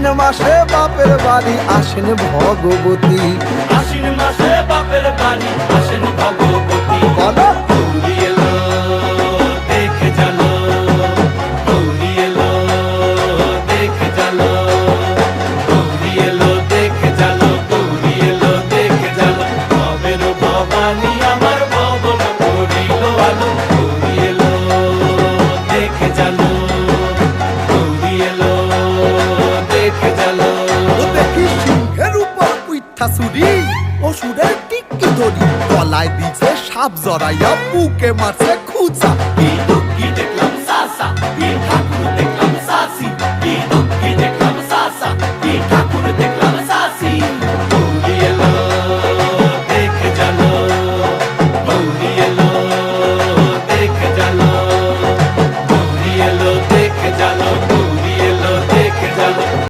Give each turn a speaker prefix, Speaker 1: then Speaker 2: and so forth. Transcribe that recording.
Speaker 1: আশ্বিন মাসে বাপের বাড়ি আসেন ভগবতী।
Speaker 2: আশ্বিন মাসে বাপের বাড়ি আসেন ভগবতী।
Speaker 1: বলো
Speaker 2: গৌরী এলো দেখে জানো, গৌরী এলো দেখে জানো, গৌরী এলো দেখে জানো, গৌরী এলো দেখে জানো। ভবের ভবানী আমার ভবন করিল আলো। গৌরী এলো দেখে জানো, গৌরী এলো দেখে জানো।
Speaker 1: ও দেখি সিংহের উপর উইঠা চুরি, অসুরের টিকি ধরি, গলায় দিছে সাপ জড়াইয়া বুকে মারছে খুঁচা।
Speaker 2: কি